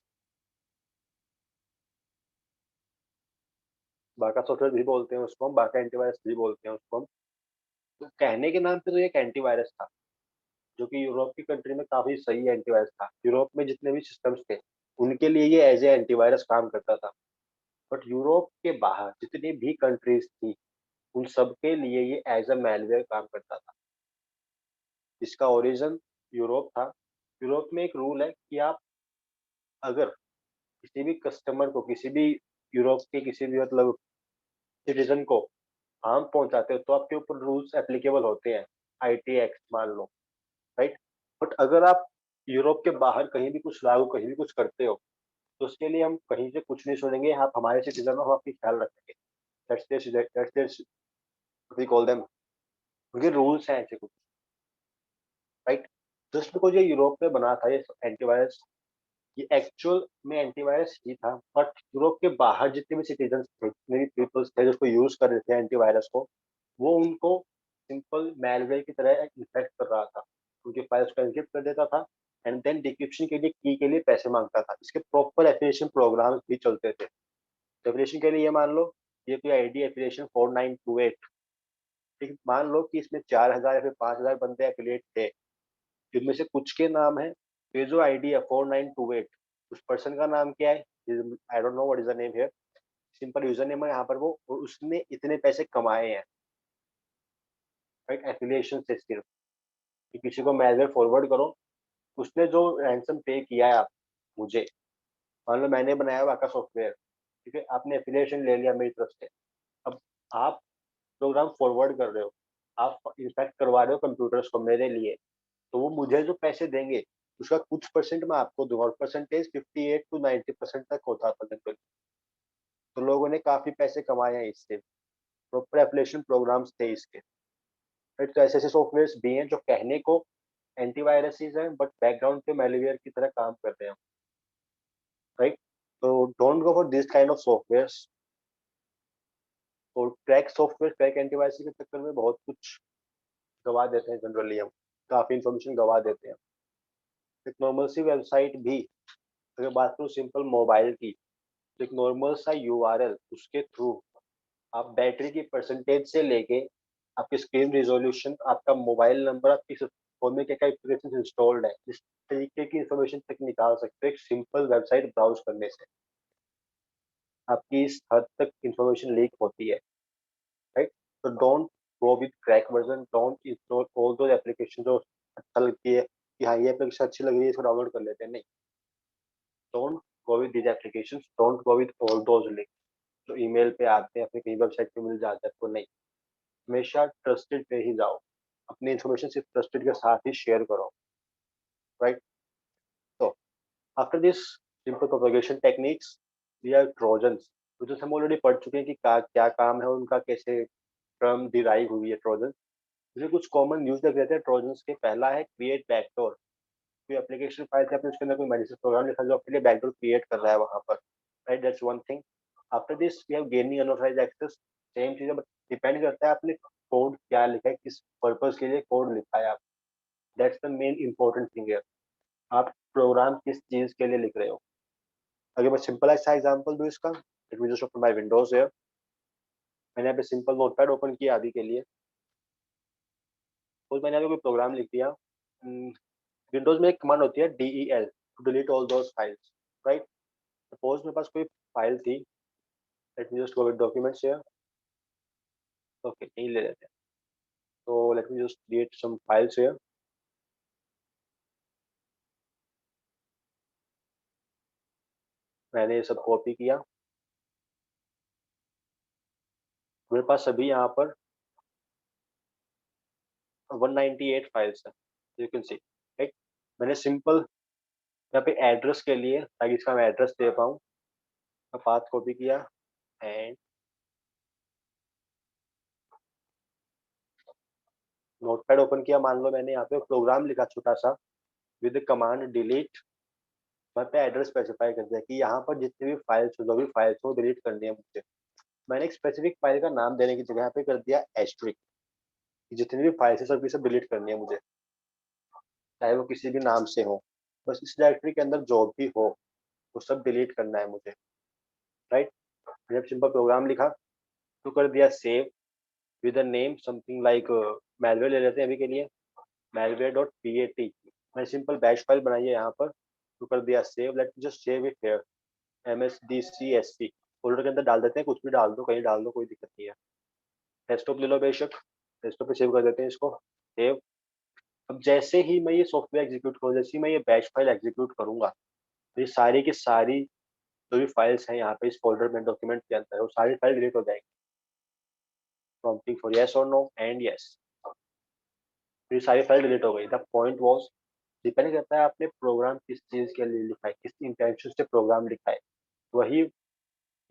बाका सॉफ्टवेयर भी बोलते हैं उसको हम, बाका एंटीवायरस भी बोलते हैं उसको हम। तो कहने के नाम पे तो ये एक एंटीवायरस था, जो कि यूरोप की कंट्री में काफी सही एंटीवायरस था। यूरोप में जितने भी सिस्टम्स थे उनके लिए ये एज ए एंटीवायरस काम करता था। बट यूरोप के बाहर जितनी भी कंट्रीज थी उन सब के लिए ये एज अ मैलवेयर काम करता था। इसका ओरिजिन यूरोप था। यूरोप में एक रूल है कि आप अगर किसी भी कस्टमर को, किसी भी यूरोप के किसी भी मतलब सिटीजन को हार्म पहुंचाते हो तो आपके ऊपर रूल्स एप्लीकेबल होते हैं, आईटी एक्ट मान लो, राइट। बट अगर आप यूरोप के बाहर कहीं भी कुछ लागू, कहीं भी कुछ करते हो, तो उसके लिए हम कहीं से कुछ नहीं सुनेंगे। आप हमारे सिटीजन हो, हम आपकी ख्याल रखेंगे। That's there we call them, उनके रूल्स हैं ऐसे कुछ, राइट। जस्ट बिकॉज ये यूरोप में बना था ये एंटीवायरस, ये एक्चुअल में एंटीवायरस ही था। बट यूरोप के बाहर जितने भी सिटीजन थे, जितने भी पीपल्स थे जो उसको यूज कर रहे थे एंटीवायरस को, वो उनको सिंपल मैलवेयर की तरह इन्फेक्ट कर रहा था। उनके फाइल्स को एन्क्रिप्ट कर देता था एंड देन डिक्रिप्शन के लिए की के लिए पैसे मांगता था। इसके प्रॉपर एफिलिएशन प्रोग्राम्स भी चलते थे। एफिलिएशन के लिए ये मान लो, ये कोई आईडी एफिलिएशन 4928, ठीक है? मान लो कि इसमें 4000 या फिर 5000 बंदे एफिलिएट थे, जिनमें से कुछ के नाम है, ये जो आईडी है 4928, उस पर्सन का नाम क्या है, I don't know what is the name here, simple user name है यहाँ पर वो, और उसने इतने पैसे कमाए हैं, राइट, एफिलिएशन से सिर्फ। कि किसी को मैलवेयर फॉरवर्ड करो, उसने जो रैंसम पे किया है आप मुझे, मान लो मैंने बनाया हुआ आपका सॉफ्टवेयर, ठीक है, आपने एफिलिएशन ले लिया मेरी तरफ से। अब आप प्रोग्राम फॉरवर्ड कर रहे हो, आप इन्फेक्ट करवा रहे हो कंप्यूटर्स को मेरे लिए, तो वो मुझे जो पैसे देंगे उसका कुछ परसेंट मैं आपको दूंगा, और परसेंटेज 58 to 90% तक होता था जनरली। तो लोगों ने काफी पैसे कमाए हैं इससे। प्रॉपर एप्लीकेशन प्रोग्राम्स थे इसके, राइट। तो ऐसे ऐसे सॉफ्टवेयर भी हैं जो कहने को एंटीवायरसेस हैं बट बैकग्राउंड पे मैलवेयर की तरह काम करते हैं, राइट। तो don't go for this kind of software. और क्रैक सॉफ्टवेयर, क्रैक एंटीवायरस के चक्कर में बहुत कुछ गवा देते हैं जनरली, हम काफी इंफॉर्मेशन गवा देते हैं। एक नॉर्मल सी वेबसाइट भी, अगर बात करूँ सिंपल मोबाइल की, तो एक नॉर्मल सा यूआरएल, उसके थ्रू आप बैटरी की परसेंटेज से लेके आपकी स्क्रीन रिजोल्यूशन, आपका मोबाइल नंबर, आपकी फोन में क्या क्या एप्लीकेशन इंस्टॉल्ड है, इस तरीके की इंफॉर्मेशन तक निकाल सकते हो एक सिंपल वेबसाइट ब्राउज करने से। आपकी इस हद तक इंफॉर्मेशन लीक होती है, राइट। तो don't go with crack version, don't install all दो एप्लीकेशन जो अच्छा लगती है कि हाँ ये एप्लीकेशन अच्छी लग रही है इसको डाउनलोड कर लेते हैं, नहीं। Don't go with these application, don't go with all those link जो ईमेल पे आते हैं, अपनी कहीं वेबसाइट पे मिल जाते हैं, तो नहीं। हमेशा ट्रस्टेड पे ही जाओ, अपनी इन्फॉर्मेशन सिर्फ ट्रस्टेड के साथ ही शेयर करो, राइट। तो after this simple propagation techniques या ट्रोजन्स, तो जैसे हम ऑलरेडी पढ़ चुके हैं कि क्या काम है उनका, कैसे टर्म डिराइव हुई है ट्रोजन। मुझे कुछ कॉमन यूज लग रहते हैं ट्रोजन्स के। पहला है क्रिएट बैकडोर। कोई एप्लीकेशन फाइल से आपने उसके अंदर कोई मैलिशियस प्रोग्राम लिखा जो आपके लिए बैकडोर क्रिएट कर रहा है वहां पर, right? That's one thing. After this we have gaining unauthorized access. Same चीज है, बट डिपेंड करता है आपने कोड क्या लिखा है, किस पर्पज के लिए कोड लिखा है आप। That's the main important thing है, आप प्रोग्राम किस चीज के लिए लिख रहे हो। अगर मैं सिंपल ऐसा एग्जांपल दूं इसका, late me just open my Windows here. मैंने यहाँ पे सिंपल नोटपैड ओपन किया अभी के लिए, और मैंने अभी कोई प्रोग्राम लिख दिया। विंडोज में एक कमांड होती है del to delete all those files, right? Suppose मेरे पास कोई फाइल थी, let me just go with documents here. Okay, यही ले लेते हैं। तो let me just create some files here. मैंने ये सब कॉपी किया, मेरे पास अभी यहाँ पर 198 फाइल्स है, यू कैन सी, राइट? मैंने सिंपल यहाँ पे एड्रेस के लिए, ताकि इसका मैं एड्रेस दे पाऊँ, पाथ कॉपी किया एंड नोटपैड ओपन किया। मान लो मैंने यहाँ पे प्रोग्राम लिखा छोटा सा विद कमांड डिलीट। वहाँ पे एड्रेस स्पेसिफाई कर दिया कि यहाँ पर जितनी भी फाइल्स हो, जो भी फाइल्स हो, डिलीट करनी है मुझे। मैंने एक स्पेसिफिक फाइल का नाम देने की जगह यहाँ पे कर दिया एस्ट्रिक, जितनी भी फाइल्स है सबकी सब डिलीट करनी है मुझे, चाहे वो किसी भी नाम से हो। बस इस डायरेक्टरी के अंदर जो भी हो वो सब डिलीट करना है मुझे, राइट? मैंने सिंपल प्रोग्राम लिखा, तो कर दिया save with a name something like malware ले लेते हैं अभी के लिए, malware डॉट pat। मैंने सिंपल बैश फाइल बनाई है यहाँ पर, तो कर दिया save. Let just save it here, msdcsc folder के अंदर डाल देते हैं, कुछ भी डाल दो, कहीं डाल दो, कोई दिक्कत नहीं है। डेस्कटॉप ले लो बेशक, डेस्कटॉप पे सेव कर देते हैं इसको, सेव। अब जैसे ही मैं ये सॉफ्टवेयर एग्जीक्यूट करूँ, जैसे ही मैं ये बैश फाइल एग्जीक्यूट करूंगा, तो ये सारी की सारी जो भी फाइल्स हैं यहाँ पे इस फोल्डर में डॉक्यूमेंट के अंदर, वो सारी फाइल डिलीट हो जाएंगी। प्रॉम्प्टिंग फॉर यस और नो एंड यस, ये सारी फाइल डिलीट हो गई। द पॉइंट वाज, डिपेंड करता है आपने प्रोग्राम किस चीज के लिए लिखा है, किस इंटेंशन से प्रोग्राम लिखा है। वही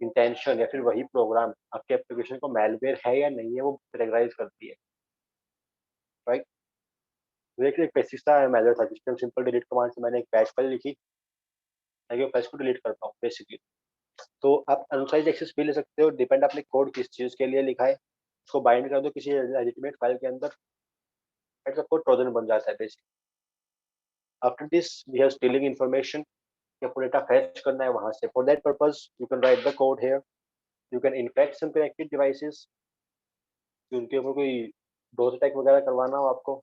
इंटेंशन या फिर वही प्रोग्राम आपके एप्लीकेशन को मैलवेयर है या नहीं है वो कैटेगराइज करती है, राइट? देखिए एक बेसिक सा मैलवेयर था जिसमें सिंपल डिलीट कमांड से मैंने एक बैश फाइल लिखी ताकि वो बैश को डिलीट कर पाऊँ बेसिकली। तो आप अनसाइज एक्सेस भी ले सकते हो, डिपेंड आपने कोड किस चीज के लिए लिखा है, उसको बाइंड कर दो किसी लेजिटिमेट फाइल के अंदर, आपका कोड ट्रोजन बन जाता है basically. After this we are stealing information, या पूरा डेटा फेच करना है वहां से। For that purpose you can write the code here. You can infect some connected devices, कि उनके ऊपर कोई डोज अटैक वगैरह करवाना हो आपको,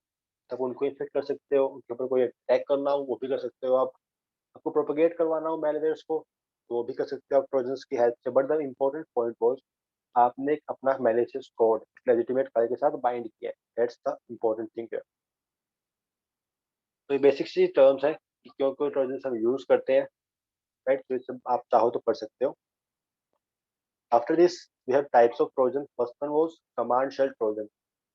तब उनको इन्फेक्ट कर सकते हो। उनके ऊपर कोई अटैक करना हो वो भी कर सकते हो आप। आपको प्रोपेगेट करवाना हो मैलवेयर्स को, तो वो भी कर सकते हो आप ट्रोजन्स की हेल्प से। But the important point was, आपने एक अपना मैलिशियस कोड लेजिटिमेट फाइल के साथ बाइंड किया है। That's the important thing here. तो ये बेसिक सी टर्म्स है कि क्यों क्यों ट्रोजन्स हम यूज करते हैं, राइट? तो ये सब आप चाहो तो पढ़ सकते हो। After this we have types of Trojan. First one was command shell Trojan.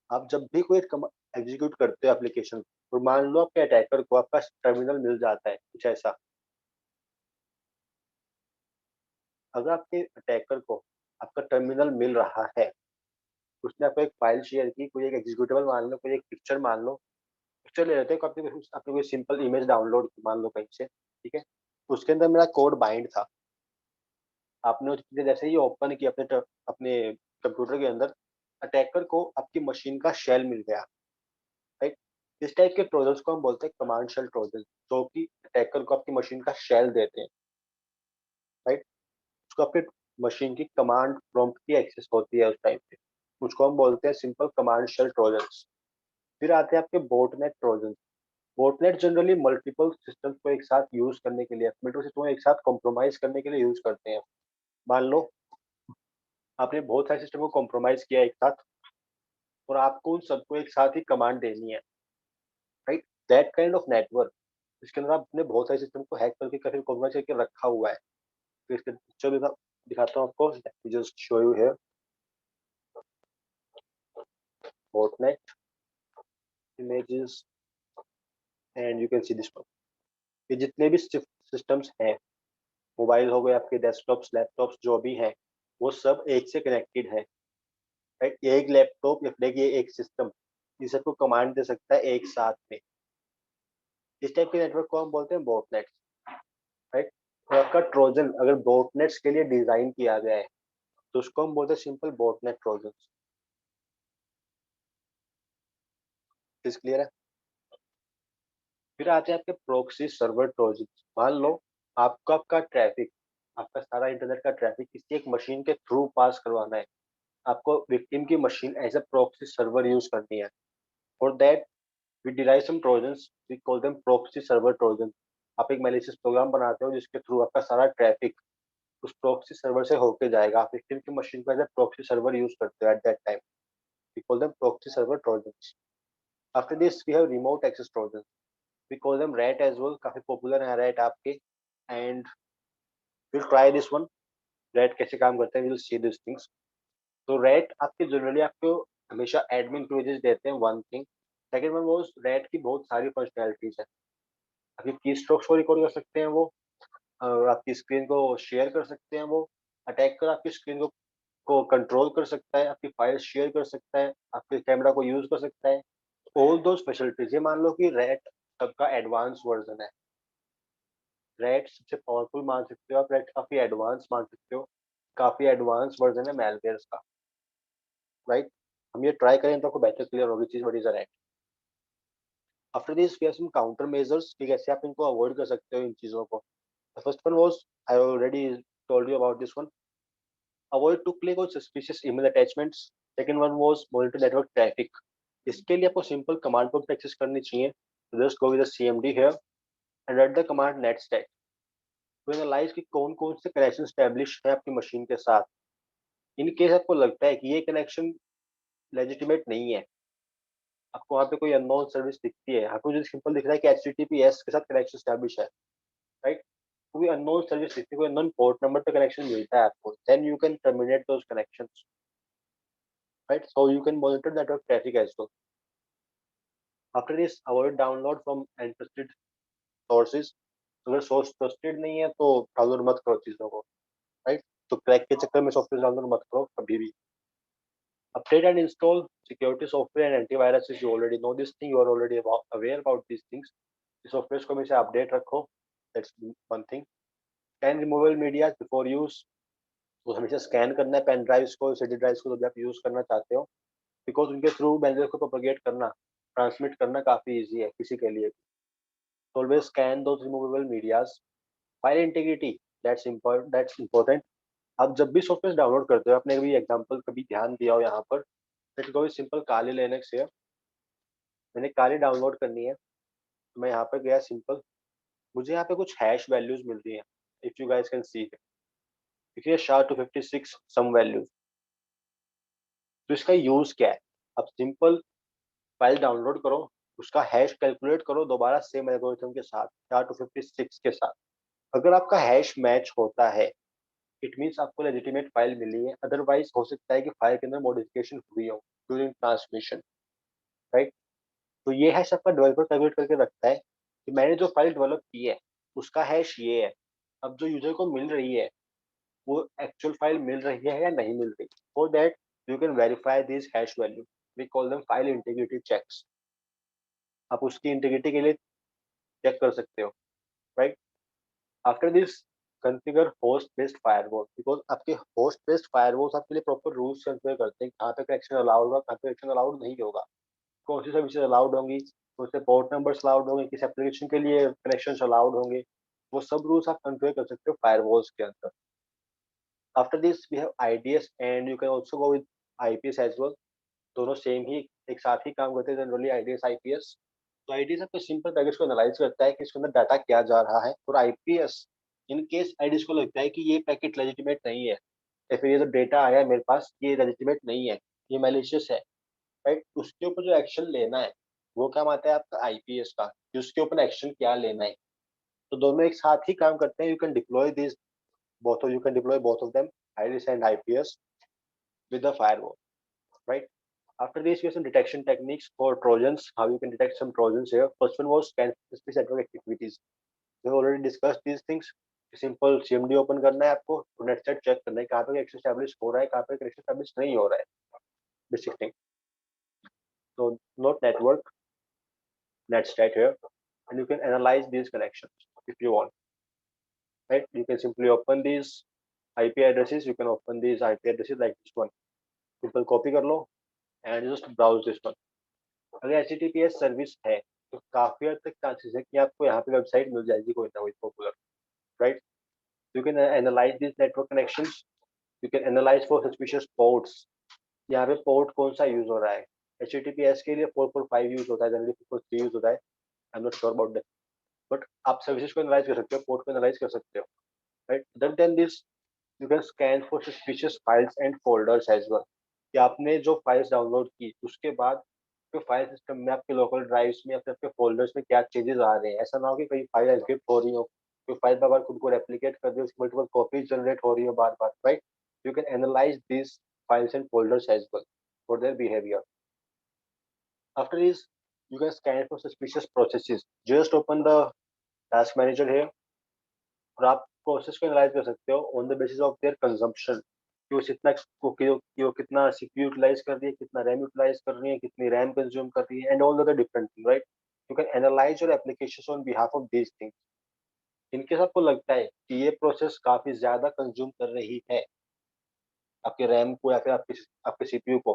आप जब भी कोई एग्जीक्यूट करते हो एप्लीकेशन, और मान लो आपके अटैकर को आपका टर्मिनल मिल जाता है कुछ ऐसा, अगर आपके अटैकर को आपका टर्मिनल मिल रहा है, उसने आपको एक फाइल शेयर की, कोई एक एग्जीक्यूटेबल मान लो, कोई एक पिक्चर मान लो, पिक्चर ले लेते हैं, आपने कोई सिंपल इमेज डाउनलोड की मान लो कहीं से, ठीक है? उसके अंदर मेरा कोड बाइंड था, आपने उस चीज़ें जैसे ही ओपन की अपने कंप्यूटर के अंदर, अटैकर को आपकी मशीन का शेल मिल गया, राइट? इस टाइप के ट्रोजन्स को हम बोलते हैं कमांड शेल ट्रोजन, जो कि अटैकर को आपकी मशीन का शेल देते हैं, राइट? उसको आपके मशीन की कमांड प्रॉम्प्ट की एक्सेस होती है उस टाइम पे, उसको हम बोलते हैं सिंपल कमांड शेल ट्रोजन्स। फिर आते हैं आपके botnet Trojan. Botnet generally multiple systems को एक साथ यूज करने के लिए, मल्टीपल सिस्टम को एक साथ कॉम्प्रोमाइज करने के लिए यूज करते हैं। मान लो आपने बहुत सारे सिस्टम को कॉम्प्रोमाइज किया एक साथ, और आपको उन सबको एक साथ ही कमांड देनी है, right? That kind of network, इसके अंदर आपने बहुत सारे सिस्टम को हैक करके काफी कॉम्प्रोमाइज करके रखा हुआ है। तो इसके पिक्चर दिखाता हूँ आपको, just show you here botnet images, and you can see this one. ये जितने भी सिस्टम्स हैं, मोबाइल हो गए, आपके डेस्कटॉप्स, लैपटॉप्स जो भी हैं, वो सब एक से कनेक्टेड है, राइट। एक लैपटॉप या फिर ये एक सिस्टम इस सबको कमांड दे सकता है एक साथ में। इस टाइप के नेटवर्क को हम बोलते हैं बॉटनेट्स, राइट। और आपका ट्रोजन अगर बॉटनेट्स के लिए डिजाइन किया गया है तो उसको हम बोलते हैं सिंपल बॉटनेट ट्रोजन। इस क्लियर है। फिर आते हैं आपके प्रॉक्सी सर्वर ट्रोजन। मान लो आपका ट्रैफिक, आपका सारा इंटरनेट का ट्रैफिक किसी एक मशीन के थ्रू पास करवाना है, आपको विक्टिम की machine as a proxy server use करनी है। For that we derive some Trojans, we call them proxy server Trojan. आप एक मैलिशियस प्रोग्राम बनाते हो जिसके थ्रू आपका सारा ट्रैफिक उस प्रॉक्सी सर्वर से होके जाएगा। आप विक्टिम की मशीन को as a proxy server use करते हो at that time, we call them proxy server Trojans. After this we have remote access Trojan, we call them RAT as well. काफी popular है रैट आपके, and will try this one. RAT कैसे काम करते हैं, will see this things. तो RAT आपके generally आपको हमेशा एडमिन प्रिविलेज देते हैं, वन थिंग। सेकंड वन वो रैट की बहुत सारी फंक्शनैलिटीज है। आपकी की स्ट्रोक्स को रिकॉर्ड कर सकते हैं वो, और आपकी स्क्रीन को शेयर कर सकते हैं वो। अटैक कर आपकी स्क्रीन को कंट्रोल कर सकता है, आपकी फाइल शेयर कर सकता है, आपके कैमरा को यूज कर सकता है। ऑल दो स्पेशलिटीज, ये मान लो कि रैट सबका एडवांस वर्जन है। रैट सबसे पावरफुल मान सकते हो आप, रैट काफी एडवांस मान सकते हो, काफी एडवांस वर्जन है मैलवेयर का, राइट। हम ये ट्राई करें तो आपको बेटर क्लियर होगी चीज, what is RAT. After this we have some counter measures कि कैसे आप इनको अवॉइड कर सकते हो इन चीजों को। First one was, I already told you about this one, avoid to click on suspicious email attachments. Second one was monitor network traffic. इसके लिए आपको सिंपल कमांड प्रॉम्प्ट एक्सेस करनी चाहिए। Just go with the CMD here and write the command netstack to analyse कि कौन कौन से connection establish है आपकी मशीन के साथ। इन केस आपको लगता है कि ये कनेक्शन लेजिटिमेट नहीं है, आपको वहाँ पे कोई अननोन सर्विस दिखती है, आपको जो सिंपल दिख रहा है कि HTTPS के साथ कनेक्शन स्टैब्लिश है, राइट। कोई अननोन सर्विस दिखती है, कोई अननोन पोर्ट नंबर पे कनेक्शन मिलता है आपको, then you can terminate those connections, right. So you can monitor network traffic as well. After this avoid download from untrusted sources. अगर सोर्स ट्रस्टेड नहीं है तो डाउनलोड मत करो चीजों को, राइट। तो क्रैक के चक्कर में सॉफ्टवेयर डाउनलोड मत करो कभी भी। Update and install security software and antivirus. You already know this thing, you are already aware about these things. इस सॉफ्टवेयर को हमेशा अपडेट रखो, that's one thing. Scan removal media before use, तो हमेशा स्कैन करना है पेन ड्राइव्स को, CD drives को, जो भी आप यूज करना चाहते हो, बिकॉज उनके थ्रू मैसेज को प्रोपेगेट करना, ट्रांसमिट करना काफी इजी है किसी के लिए। Always scan those removable medias. File integrity, that's important. आप जब भी सॉफ्टवेयर डाउनलोड करते हो, आपने कभी एग्जांपल कभी ध्यान दिया हो यहाँ पर, let's go with simple Kali Linux here. मैंने काली डाउनलोड करनी है तो मैं यहाँ पे गया सिंपल, मुझे यहाँ पे कुछ हैश वैल्यूज मिल रही हैं, if you guys can see, देखिए SHA-256 सम वैल्यूज। तो इसका यूज क्या है, अब सिंपल फाइल डाउनलोड करो, उसका हैश कैलकुलेट करो दोबारा सेम एल्गोरिथम के साथ, SHA-256 के साथ। अगर आपका हैश मैच होता है, इट मीन्स आपको लेजिटिमेट फाइल मिली है, अदरवाइज हो सकता है कि फाइल के अंदर मॉडिफिकेशन हुई हो ड्यूरिंग ट्रांसमिशन, राइट। तो ये हैश आपका डेवलपर कैलकुलेट करके रखता है कि मैंने जो फाइल डेवलप की है उसका हैश ये है। अब जो यूजर को मिल रही है वो एक्चुअल फाइल मिल रही है या नहीं मिल रही, for that you can verify this hash value, we call them file integrity checks. आप उसकी इंटीग्रिटी के लिए चेक कर सकते हो, right. After this configure host based firewall, because आपके होस्ट बेस्ड फायरवॉल्स आपके लिए प्रॉपर रूल्स कॉन्फ़िगर करते हैं, कहाँ पे कनेक्शन अलाउड होगा, कहाँ पे कनेक्शन अलाउड नहीं होगा, कौन सी सर्विसेज अलाउड होंगी, कौन से पोर्ट नंबर्स अलाउड होंगे, किस एप्लीकेशन के लिए कनेक्शन अलाउड होंगे, वो सब रूल्स आप कॉन्फ़िगर कर सकते हो फायरवॉल्स के अंदर। After this we have IDS and you can also go with IPS as well. दोनों सेम ही एक साथ ही काम करते हैं जनरली, आईडीएस आईपीएस। तो आईडीएस आपके सिंपल पैकेज को एनालाइज करता है कि इसके अंदर डाटा क्या जा रहा है, और आईपीएस इन केस आईडीएस को लगता है कि ये पैकेट लेजिटिमेट नहीं है, या फिर ये जो डेटा आया है मेरे पास ये लेजिटिमेट नहीं है, ये मैलिशियस है, राइट। उसके ऊपर जो एक्शन लेना है वो काम आता है आपका आईपीएस का, कि उसके ऊपर एक्शन क्या लेना है। तो दोनों एक साथ ही काम करते हैं। You can deploy this both of you can deploy both of them, IDS and IPS, with the firewall, right? After this, we have some detection techniques for Trojans, how you can detect some Trojans here. First one was scan suspicious network activities. We have already discussed these things. Simple CMD open करना है आपको, तो net set check करना है कहाँ पे connection establish हो रहा है, कहाँ पे कनेक्शन एस्टैब्लिश नहीं हो रहा है, basic thing. So note network, net state here, and you can analyze these connections if you want. Right? You can simply open these IP addresses. You can open these IP addresses like this one. Simple copy कर लो and just browse this one. अगर HTTPS service है तो काफी हद तक chances है कि आपको यहाँ पे वेबसाइट मिल जाएगी कोई ना कोई popular. Right? You can analyze these network connections. You can analyze for suspicious ports. यहाँ पे पोर्ट कौन सा यूज हो रहा है. HTTPS के लिए 445 यूज होता है, जनरली 443 यूज होता है. I am not sure about that, but आप सर्विसेज को एनालाइज कर सकते हो, पोर्ट को एनालाइज कर सकते हो. Right? Other than this, you can scan for suspicious files and folders as well. कि आपने जो फाइल्स डाउनलोड की उसके बाद तो फाइल सिस्टम में आपके लोकल ड्राइव्स में या फिर आपके फोल्डर्स में क्या चेंजेस आ रहे हैं. ऐसा ना हो कि कहीं फाइल एनक्रिप्ट हो रही हो, कोई फाइल बार बार खुद को रेप्लिकेट कर रही हो, उसकी मल्टीपल कॉपीज जनरेट हो रही हो बार बार. Right? You can analyse this files and folders as well for their behavior. After this, you can scan for suspicious processes. Just open the task manager here और आप प्रोसेस को analyse कर सकते हो on the basis of their consumption. कि वो कितना CPU utilise कर रही है, कितना RAM यूटिलाइज कर रही है, कितनी RAM कंज्यूम कर रही है, and all other different thing. Right? You can analyse your application on behalf of these things. In case आपको लगता है कि ये प्रोसेस काफी ज्यादा कंज्यूम कर रही है आपके RAM को या फिर आपके CPU को.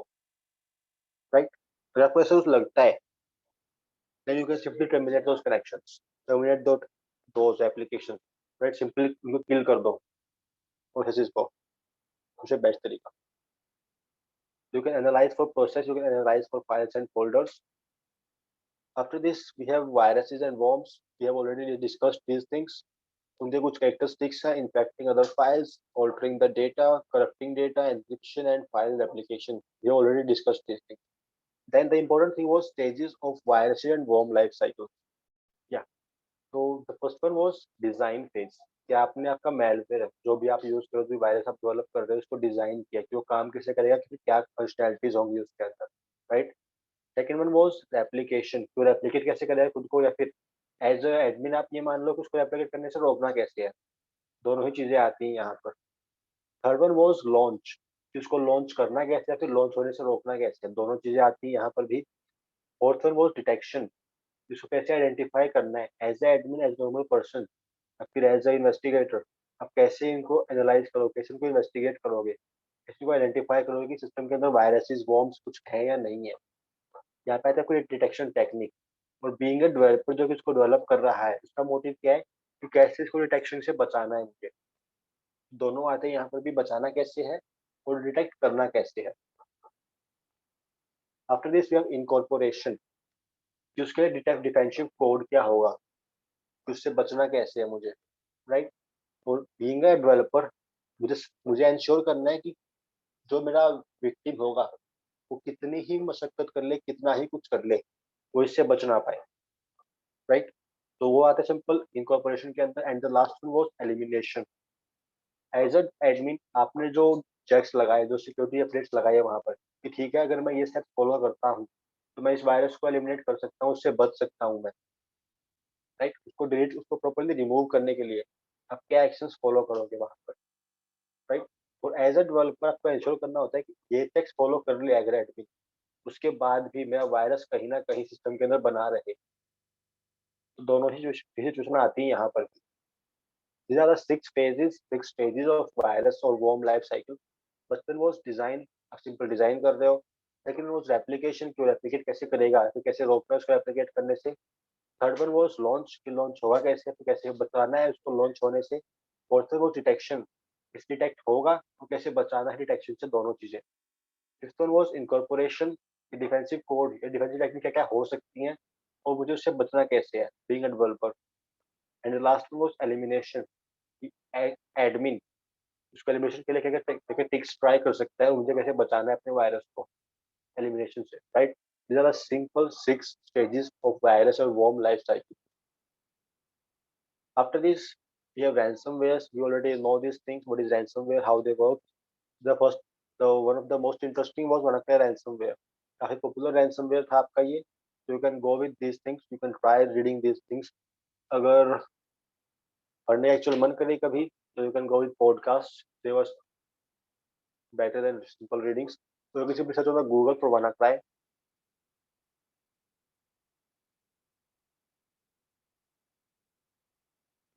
राइट? अगर आपको ऐसा कुछ लगता है, then you can simply terminate those connections, terminate those applications. Right? Simply उनको kill कर दो processes को. सबसे बेस्ट तरीका. You can analyze for process, you can analyze for files and folders. After this, we have viruses and worms. We have already discussed these things. उनके कुछ characteristics हैं: infecting other files, altering the data, corrupting data, encryption, and file replication. We have already discussed these things. Then the important thing was stages of viruses and worm life cycle. Yeah. तो the first one was design phase. कि आपने आपका malware जो भी आप use करो, जो virus आप डेवलप कर रहे हो, उसको डिजाइन किया कि वो काम कैसे करेगा, कि क्या फंक्शनैलिटीज होंगी उसके अंदर. Right? Second one was replication. तो रेप्लिकेट कैसे करेगा खुद को, या फिर एज अ एडमिन आप ये मान लो कि उसको रेप्लिकेट करने से रोकना कैसे है. दोनों ही चीजें आती हैं यहाँ पर. Third one was launch. कि उसको लॉन्च करना कैसे है, फिर लॉन्च होने से रोकना कैसे है. दोनों चीजें आती हैं यहाँ पर भी. Fourth one was detection. इसको कैसे आइडेंटिफाई करना है as a admin, as normal person, या फिर एज ए इन्वेस्टिगेटर. आप कैसे इनको एनालाइज करोगे, कैसे इनको इन्वेस्टिगेट करोगे, कैसे को आइडेंटिफाई करोगे कि सिस्टम के अंदर वायरसेस वॉर्म्स कुछ है या नहीं है. यहाँ पे आता है कोई डिटेक्शन टेक्निक. और बीइंग अ डेवलपर जो कि इसको डेवलप कर रहा है, उसका मोटिव क्या है कि कैसे इसको डिटेक्शन से बचाना है मुझे. दोनों आते हैं यहाँ पर भी, बचाना कैसे है और डिटेक्ट करना कैसे है. After this we have incorporation. कि उसके लिए डिफेंसिव कोड क्या होगा, कि उससे बचना कैसे है मुझे. राइट? और बीइंग अ डेवलपर, मुझे मुझे इंश्योर करना है कि जो मेरा विक्टिम होगा वो कितनी ही मशक्कत कर ले, कितना ही कुछ कर ले, वो इससे बच ना पाए. राइट? तो वो आता है सिंपल इनकॉर्पोरेशन के अंदर. And the last one was elimination. As a admin आपने जो चेक्स लगाए, जो सिक्योरिटी अपडेट्स लगाए वहां पर, कि ठीक है अगर मैं ये स्टेप फॉलो करता हूँ तो मैं इस वायरस को एलिमिनेट कर सकता हूँ, उससे बच सकता हूँ मैं. राइट? उसको डिलीट, उसको प्रॉपर्ली रिमूव करने के लिए आप क्या एक्शंस फॉलो करोगे वहां पर. राइट? और एज अ डेवलपर आपको इंश्योर करना होता है कि ये चेक्स फॉलो कर लिया अगर एडमिन, उसके बाद भी मेरा वायरस कहीं ना कहीं सिस्टम के अंदर बना रहे. तो दोनों ही सिचुएशन आती है यहाँ पर. These are the six stages of virus or worm life cycle. First one was design. आप सिंपल डिजाइन कर रहे हो. Second was replication. कि रेप्लिकेट कैसे करेगा, फिर कैसे रोकना है उसको रेप्लिकेट करने से. Third one was launch. कि लॉन्च होगा कैसे, फिर कैसे बचाना है उसको लॉन्च होने से. Fourth one was detection. इस डिटेक्ट होगा तो कैसे बचाना है डिटेक्शन से. दोनों चीजें. Fifth one was incorporation. Defensive code या डिफेंसिव टेक्निक क्या क्या हो सकती हैं और मुझे उससे बचना कैसे है being a developer. And last one was elimination. Admin उसको एलिमिनेशन के लिए क्या क्या टिक्स ट्राई कर सकता है, मुझे कैसे बचाना है अपने वायरस को एलिमिनेशन से. Right? these are the simple 6 stages of virus or worm life cycle. After this, we have ransomwares. We already know these things. What is ransomware, how they work. The one of the most interesting was WannaCry ransomware. काफी popular ransomware था आपका ये. So you can go with these things, you can try reading these things. अगर पढ़ने actual मन करे कभी तो you can go with podcast, they was better than simple readings. तो किसी भी सर्च होगा गूगल पर बना try,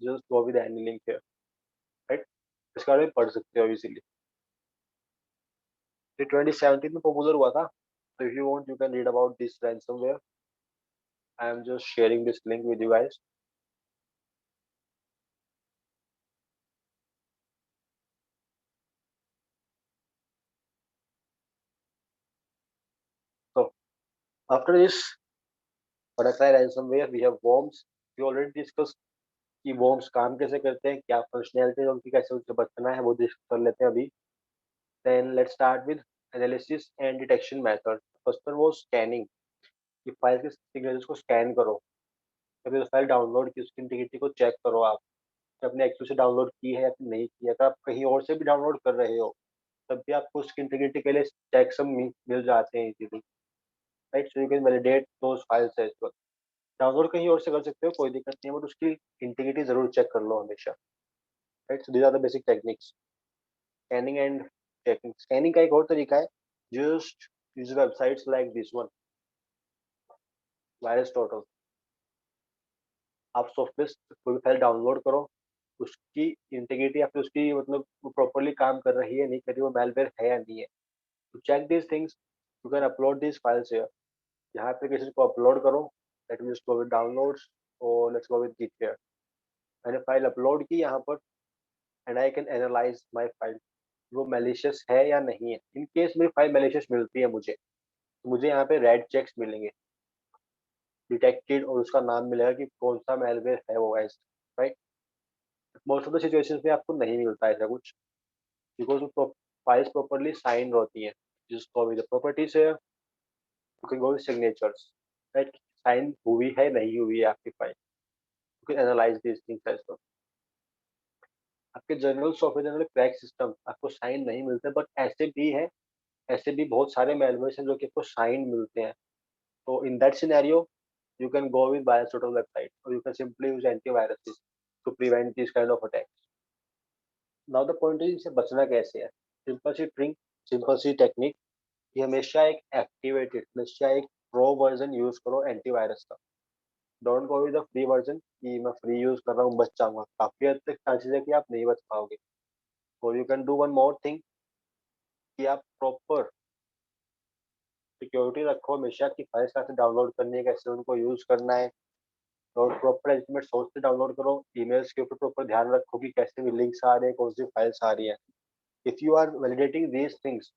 just go with any link here, right. इसके बारे में पढ़ सकते हो इजीली। ये 2017 में पॉपुलर हुआ था, तो if you want you can read about this ransomware. I am just sharing this link with you guys. So after this Butterfly ransomware, we have worms. We already discussed कि worms काम कैसे करते हैं, क्या functionality है उनकी, कैसे उनसे बचना है, वो डिस्कस कर लेते हैं अभी। Then let's start with analysis and detection method. First one was scanning, कि फाइल के सिग्नेचर्स को स्कैन करो। जब ये फाइल डाउनलोड की उसकी इंटीग्रिटी को चेक करो आप, कि आपने एक्चुअली से डाउनलोड की है या फिर नहीं की है। अगर आप कहीं और से भी डाउनलोड कर रहे हो तब भी आपको उसकी इंटीग्रिटी के लिए चेक सब मिल जाते हैं easily, right. So you can validate those files as well. Download कहीं और से कर सकते हो, कोई दिक्कत नहीं है, बट उसकी इंटीग्रिटी जरूर चेक कर लो हमेशा, right. So these are the basic techniques, scanning and checking. Scanning का एक और तरीका है, just use websites like this one, virus total. आप सॉफ्टवेयर कोई भी फाइल डाउनलोड करो, उसकी इंटीग्रिटी या फिर उसकी मतलब प्रॉपरली काम कर रही है नहीं कर रही, वो मेलवेयर है या नहीं है। तो check these things, you can upload this files here. यहाँ एप्लीकेशन को अपलोड करो, let me just go with downloads, और let's go with git here. मैंने फाइल अपलोड की यहाँ पर, and I can analyze my file, वो मैलिशियस है या नहीं है। इन केस मेरी फाइल मैलिशियस मिलती है मुझे, तो मुझे यहाँ पे रेड चेक्स मिलेंगे, डिटेक्टेड, और उसका नाम मिलेगा कि कौन सा मेलवेयर है वो, ऐसा, right. Most of the situations में आपको नहीं मिलता ऐसा कुछ, बिकॉज वो फाइल्स प्रॉपरली साइन होती हैं। जिसको विद प्रॉपर्टीज है, you can go with signatures, right. Sign हुई है नहीं हुई है आपकी file, you can analyse this things as well. आपके general software general crack system आपको साइन नहीं मिलते, बट ऐसे भी है, ऐसे भी बहुत सारे मेलवेयर्स हैं जो कि आपको साइन मिलते हैं। तो in that scenario you can go with BioStotal website, or you can simply use antiviruses to prevent these kind of attacks. Now the point is इनसे बचना कैसे है। सिंपल सी ट्रिक, सिंपल सी टेक्निक, कि हमेशा एक एक्टिवेटेड, हमेशा एक प्रो वर्जन यूज करो एंटीवायरस का। Don't go with the free version कि मैं फ्री यूज कर रहा हूँ बच जाऊंगा, काफी हद तक चांसेस है कि आप नहीं बच पाओगे। और you can do one more thing, कि आप प्रॉपर सिक्योरिटी रखो हमेशा, कि फाइल्स कैसे डाउनलोड करनी है, कैसे उनको यूज करना है, और प्रॉपर एस्टिमेट सोच से डाउनलोड करो। ईमेल्स के ऊपर प्रॉपर ध्यान रखो कि कैसे भी लिंक्स आ रहे हैं, कौन सी फाइल्स आ रही हैं। If you are validating these things,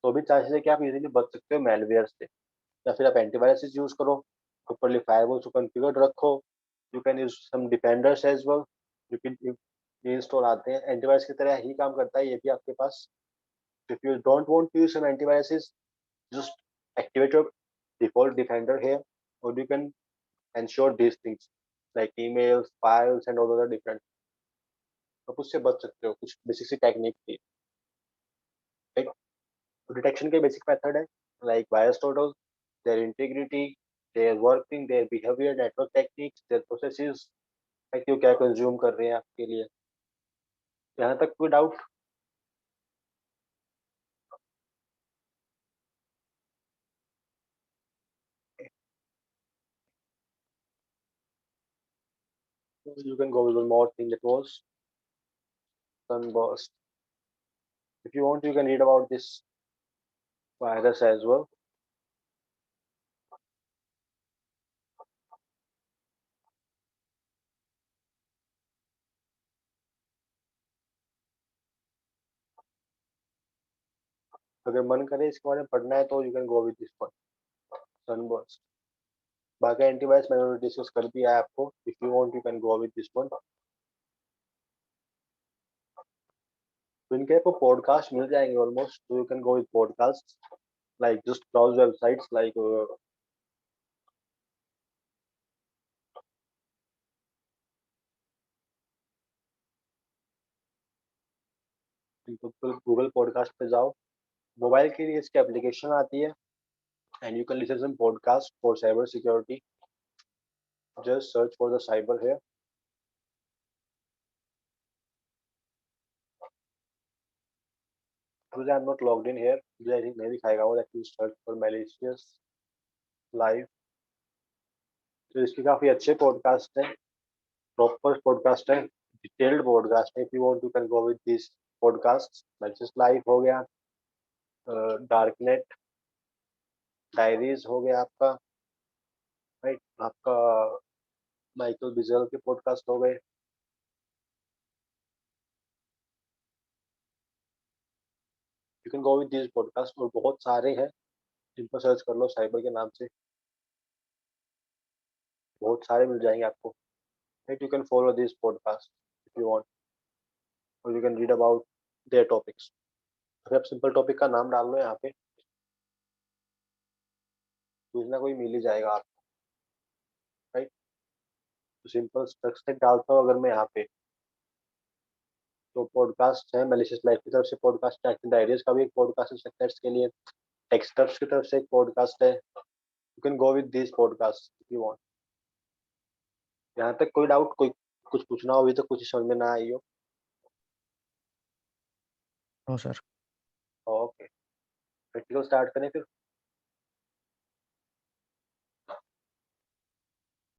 तो भी चांसेस है कि आप इजीली बच सकते हो मैलवेयर से। या फिर आप एंटीवायरस यूज करो, प्रॉपरली फायरवॉल्स को कॉन्फ़िगर रखो। You can use some defenders as well, जो कि इंस्टॉल आते हैं, एंटीवायरस की तरह ही काम करता है ये भी आपके पास। If you don't want to use some antivirus, just activate your default defender here, or you can ensure these things like emails, files and all other different। आप उससे बच सकते हो, कुछ बेसिक सी टेक्निक थी, राइट। तो डिटेक्शन के बेसिक मेथड है like virus total, their integrity, their working, their behaviour, network techniques, their processes, like वो क्या कंज्यूम कर रहे हैं आपके लिए। यहाँ तक कोई doubt? You can go with one more thing, that was sunburst. If you want, you can read about this virus as well. अगर मन करे इसके बारे में पढ़ना है तो you can go with this one, Sunburst. बाकी एंटीवायरस मैंने ऑलरेडी डिस्कस कर दिया है आपको, if you want you can go with this one. तो इनके आपको पॉडकास्ट मिल जाएंगे ऑलमोस्ट, तो you can go with podcast, like just browse websites like Google podcast पे जाओ। मोबाइल के लिए इसकी एप्लीकेशन आती है, and you can listen some podcast for cyber security. Just search for the cyber here, मुझे आई am not logged in here, मुझे I think नहीं दिखाएगा वो, that you search for malicious live. तो इसके काफी अच्छे पॉडकास्ट हैं, प्रॉपर पॉडकास्ट है, डिटेल्ड पॉडकास्ट है। If you want you can go with this podcast. Malicious live हो गया, डार्कनेट डायरीज हो गया आपका, राइट, आपका माइकल बिजल के पॉडकास्ट हो गए। You can go with this podcast, और बहुत सारे हैं जिन पर सर्च कर लो साइबर के नाम से, बहुत सारे मिल जाएंगे आपको, right. You can follow this podcast if you want, और you can read about their topics. अगर आप सिंपल टॉपिक का नाम डाल लो यहाँ पे, कुछ ना कोई मिल ही जाएगा आपको, राइट। तो सिंपल स्ट्रक्चर डालता हूँ अगर मैं यहाँ पे, तो पॉडकास्ट है मैलिशियस लाइफ की तरफ से, पॉडकास्ट है डायरीज का भी एक पॉडकास्ट है सक्सेस के लिए, टेक्स्टर्स की तरफ से एक पॉडकास्ट है। You can go with this podcast if you want. यहाँ तक कोई डाउट, कोई कुछ पूछना हो अभी तो, कुछ समझ में ना आई हो? No sir. Okay, practical start करें फिर।